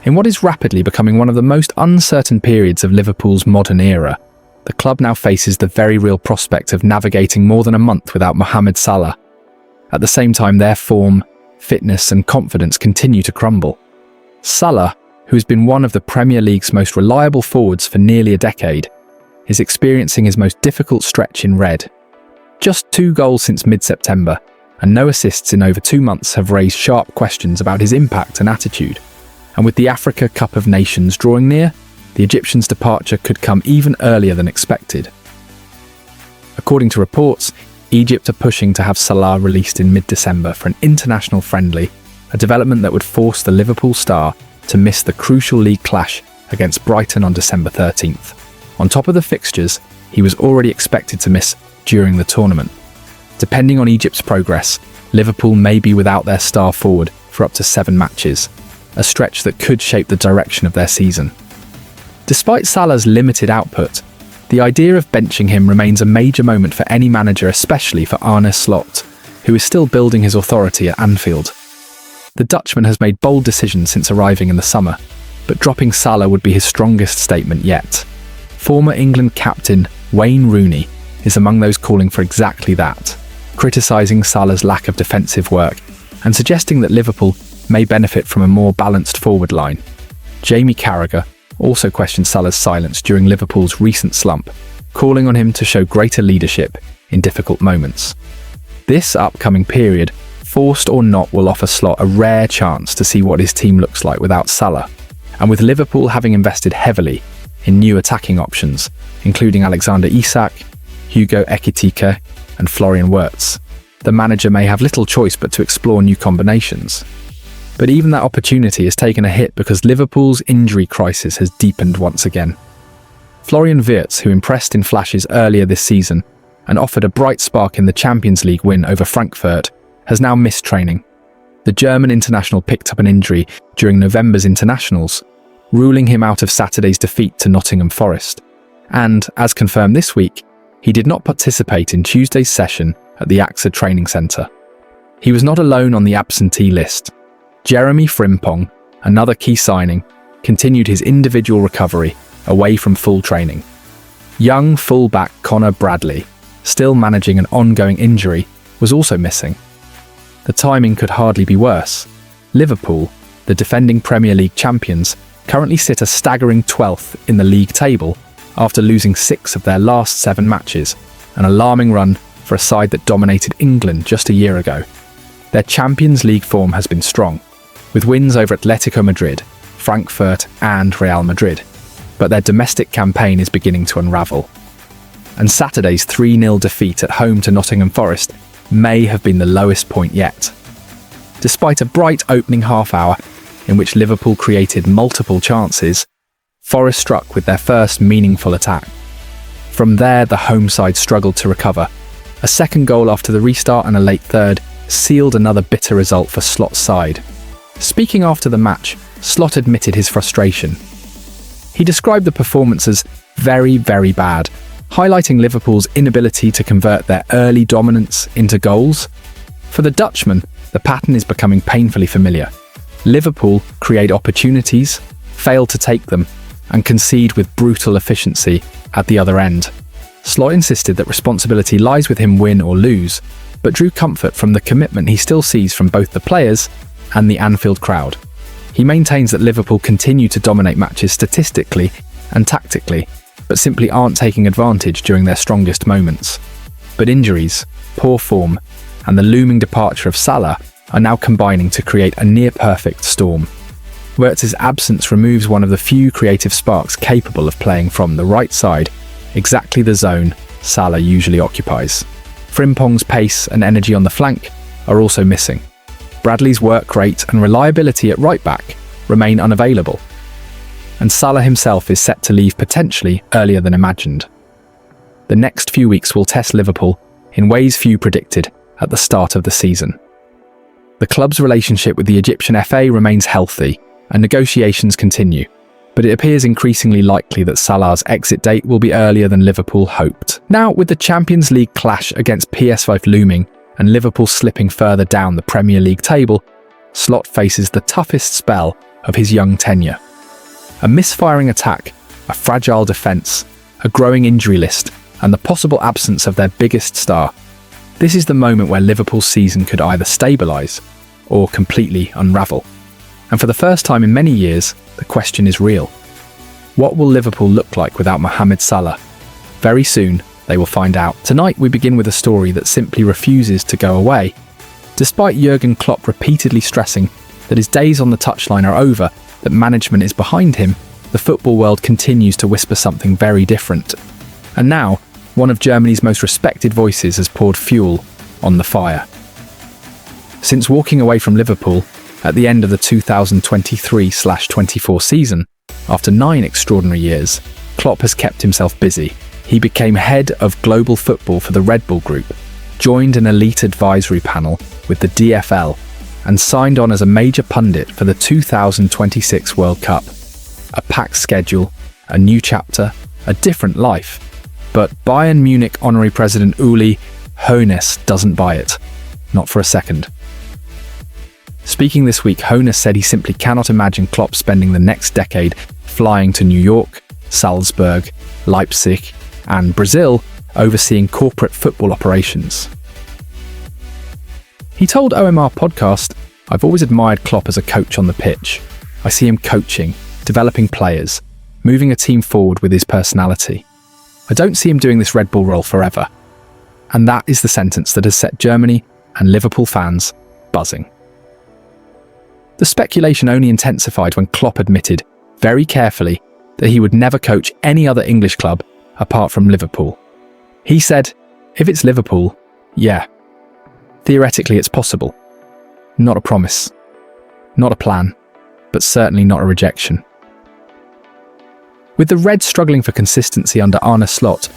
In what is rapidly becoming one of the most uncertain periods of Liverpool's modern era, the club now faces the very real prospect of navigating more than a month without Mohamed Salah. At the same time, their form, fitness and confidence continue to crumble. Salah, who has been one of the Premier League's most reliable forwards for nearly a decade, is experiencing his most difficult stretch in red. Just 2 goals since mid-September, and no assists in over 2 months have raised sharp questions about his impact and attitude. And with the Africa Cup of Nations drawing near, the Egyptian's departure could come even earlier than expected. According to reports, Egypt are pushing to have Salah released in mid-December for an international friendly, a development that would force the Liverpool star to miss the crucial league clash against Brighton on December 13th. On top of the fixtures, he was already expected to miss during the tournament. Depending on Egypt's progress, Liverpool may be without their star forward for up to 7 matches, a stretch that could shape the direction of their season. Despite Salah's limited output, the idea of benching him remains a major moment for any manager, especially for Arne, who is still building his authority at Anfield. The Dutchman has made bold decisions since arriving in the summer, but dropping Salah would be his strongest statement yet. Former England captain Wayne Rooney is among those calling for exactly that, criticising Salah's lack of defensive work and suggesting that Liverpool may benefit from a more balanced forward line. Jamie Carragher also questioned Salah's silence during Liverpool's recent slump, calling on him to show greater leadership in difficult moments. This upcoming period, forced or not, will offer Slot a rare chance to see what his team looks like without Salah, and with Liverpool having invested heavily in new attacking options, including Alexander Isak, Hugo Ekitike and Florian Wirtz, the manager may have little choice but to explore new combinations. But even that opportunity has taken a hit because Liverpool's injury crisis has deepened once again. Florian Wirtz, who impressed in flashes earlier this season and offered a bright spark in the Champions League win over Frankfurt, has now missed training. The German international picked up an injury during November's internationals, ruling him out of Saturday's defeat to Nottingham Forest. And, as confirmed this week, he did not participate in Tuesday's session at the AXA training centre. He was not alone on the absentee list. Jeremy Frimpong, another key signing, continued his individual recovery away from full training. Young fullback Connor Bradley, still managing an ongoing injury, was also missing. The timing could hardly be worse. Liverpool, the defending Premier League champions, currently sit a staggering 12th in the league table after losing 6 of their last 7 matches, an alarming run for a side that dominated England just a year ago. Their Champions League form has been strong, with wins over Atletico Madrid, Frankfurt and Real Madrid, but their domestic campaign is beginning to unravel. And Saturday's 3-0 defeat at home to Nottingham Forest may have been the lowest point yet. Despite a bright opening half hour in which Liverpool created multiple chances, Forest struck with their first meaningful attack. From there, the home side struggled to recover. A second goal after the restart and a late third sealed another bitter result for Slot's side. Speaking after the match, Slot admitted his frustration. He described the performance as very, very bad, highlighting Liverpool's inability to convert their early dominance into goals. For the Dutchman, the pattern is becoming painfully familiar. Liverpool create opportunities, fail to take them, and concede with brutal efficiency at the other end. Slot insisted that responsibility lies with him win or lose, but drew comfort from the commitment he still sees from both the players and the Anfield crowd. He maintains that Liverpool continue to dominate matches statistically and tactically, but simply aren't taking advantage during their strongest moments. But injuries, poor form, and the looming departure of Salah are now combining to create a near-perfect storm. Wirtz's absence removes one of the few creative sparks capable of playing from the right side, exactly the zone Salah usually occupies. Frimpong's pace and energy on the flank are also missing. Bradley's work rate and reliability at right-back remain unavailable. And Salah himself is set to leave potentially earlier than imagined. The next few weeks will test Liverpool in ways few predicted at the start of the season. The club's relationship with the Egyptian FA remains healthy, and negotiations continue, but it appears increasingly likely that Salah's exit date will be earlier than Liverpool hoped. Now, with the Champions League clash against PSV looming and Liverpool slipping further down the Premier League table, Slot faces the toughest spell of his young tenure. A misfiring attack, a fragile defence, a growing injury list, and the possible absence of their biggest star. This is the moment where Liverpool's season could either stabilise or completely unravel. And for the first time in many years, the question is real. What will Liverpool look like without Mohamed Salah? Very soon, they will find out. Tonight, we begin with a story that simply refuses to go away. Despite Jurgen Klopp repeatedly stressing that his days on the touchline are over, that management is behind him, the football world continues to whisper something very different. And now, one of Germany's most respected voices has poured fuel on the fire. Since walking away from Liverpool at the end of the 2023/24 season, after 9 extraordinary years, Klopp has kept himself busy. He became head of global football for the Red Bull Group, joined an elite advisory panel with the DFL, and signed on as a major pundit for the 2026 World Cup. A packed schedule, a new chapter, a different life. But Bayern Munich honorary president Uli Hoeneß doesn't buy it. Not for a second. Speaking this week, Hoeneß said he simply cannot imagine Klopp spending the next decade flying to New York, Salzburg, Leipzig, and Brazil, overseeing corporate football operations. He told OMR podcast, "I've always admired Klopp as a coach on the pitch. I see him coaching, developing players, moving a team forward with his personality. I don't see him doing this Red Bull role forever." And that is the sentence that has set Germany and Liverpool fans buzzing. The speculation only intensified when Klopp admitted, very carefully, that he would never coach any other English club apart from Liverpool. He said, "If it's Liverpool, yeah. Theoretically, it's possible. Not a promise. Not a plan, but certainly not a rejection." With the Reds struggling for consistency under Arne Slot,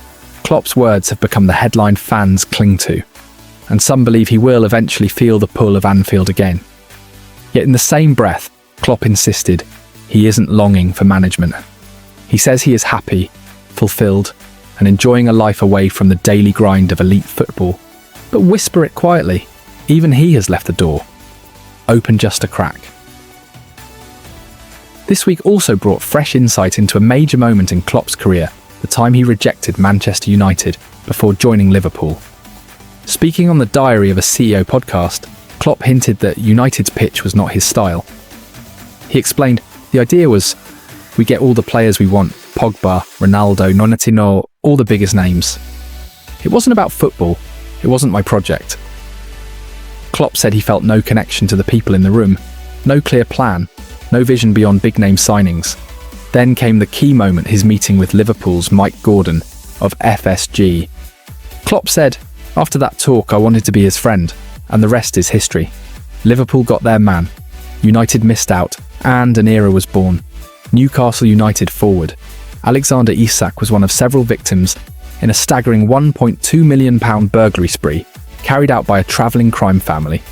Klopp's words have become the headline fans cling to, and some believe he will eventually feel the pull of Anfield again. Yet in the same breath, Klopp insisted he isn't longing for management. He says he is happy, fulfilled, and enjoying a life away from the daily grind of elite football. But whisper it quietly, even he has left the door open just a crack. This week also brought fresh insight into a major moment in Klopp's career, the time he rejected Manchester United before joining Liverpool. Speaking on the Diary of a CEO podcast, Klopp hinted that United's pitch was not his style. He explained, "The idea was, we get all the players we want, Pogba, Ronaldo, Nonetino, all the biggest names. It wasn't about football, it wasn't my project." Klopp said he felt no connection to the people in the room, no clear plan, no vision beyond big-name signings. Then came the key moment, his meeting with Liverpool's Mike Gordon of FSG. Klopp said, "After that talk, I wanted to be his friend, and the rest is history. Liverpool got their man. United missed out, and an era was born. Newcastle United forward. Alexander Isak was one of several victims in a staggering £1.2 million burglary spree carried out by a travelling crime family,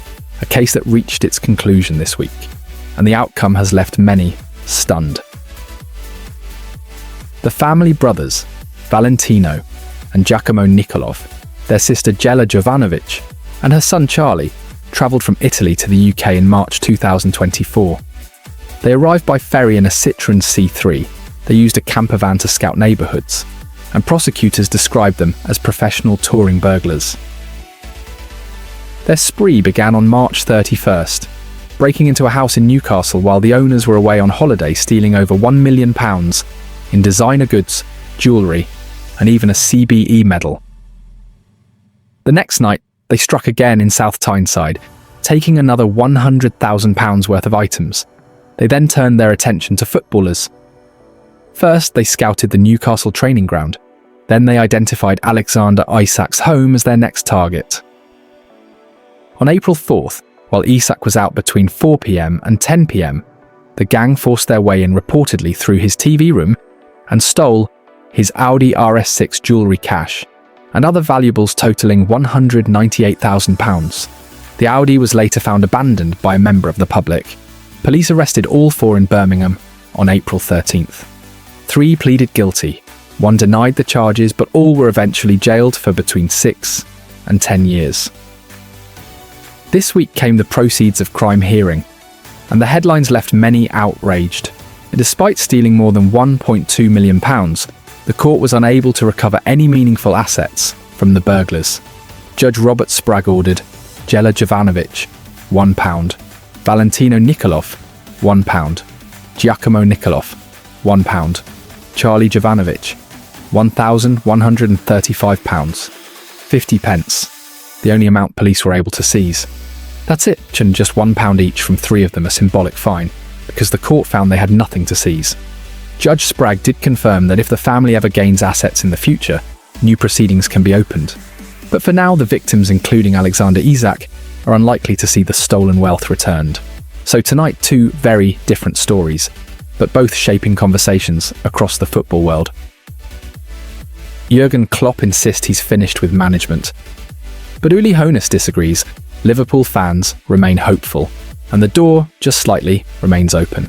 a case that reached its conclusion this week, and the outcome has left many stunned." The family brothers, Valentino and Giacomo Nikolov, their sister Jela Jovanovic, and her son Charlie, travelled from Italy to the UK in March 2024. They arrived by ferry in a Citroën C3. They used a camper van to scout neighbourhoods, and prosecutors described them as professional touring burglars. Their spree began on March 31st, breaking into a house in Newcastle while the owners were away on holiday, stealing over £1 million in designer goods, jewellery, and even a CBE medal. The next night, they struck again in South Tyneside, taking another £100,000 worth of items. They then turned their attention to footballers. First, they scouted the Newcastle training ground. Then they identified Alexander Isak's home as their next target. On April 4th, while Isak was out between 4 p.m. and 10 p.m, the gang forced their way in reportedly through his TV room and stole his Audi RS6 jewellery cash and other valuables totalling £198,000. The Audi was later found abandoned by a member of the public. Police arrested all 4 in Birmingham on April 13th. 3 pleaded guilty, 1 denied the charges, but all were eventually jailed for between 6 and 10 years. This week came the proceeds of crime hearing. and the headlines left many outraged. Despite stealing more than £1.2 million, the court was unable to recover any meaningful assets from the burglars. Judge Robert Sprague ordered Jela Jovanovic, £1, Valentino Nikolov, £1, Giacomo Nikolov, £1, Charlie Jovanovic, £1,135, 50 pence, the only amount police were able to seize. That's it, and just £1 each from three of them, a symbolic fine, because the court found they had nothing to seize. Judge Sprague did confirm that if the family ever gains assets in the future, new proceedings can be opened. But for now, the victims, including Alexander Isak, are unlikely to see the stolen wealth returned. So tonight, two very different stories, but both shaping conversations across the football world. Jurgen Klopp insists he's finished with management. But Uli Hoeneß disagrees. Liverpool fans remain hopeful, and the door, just slightly, remains open.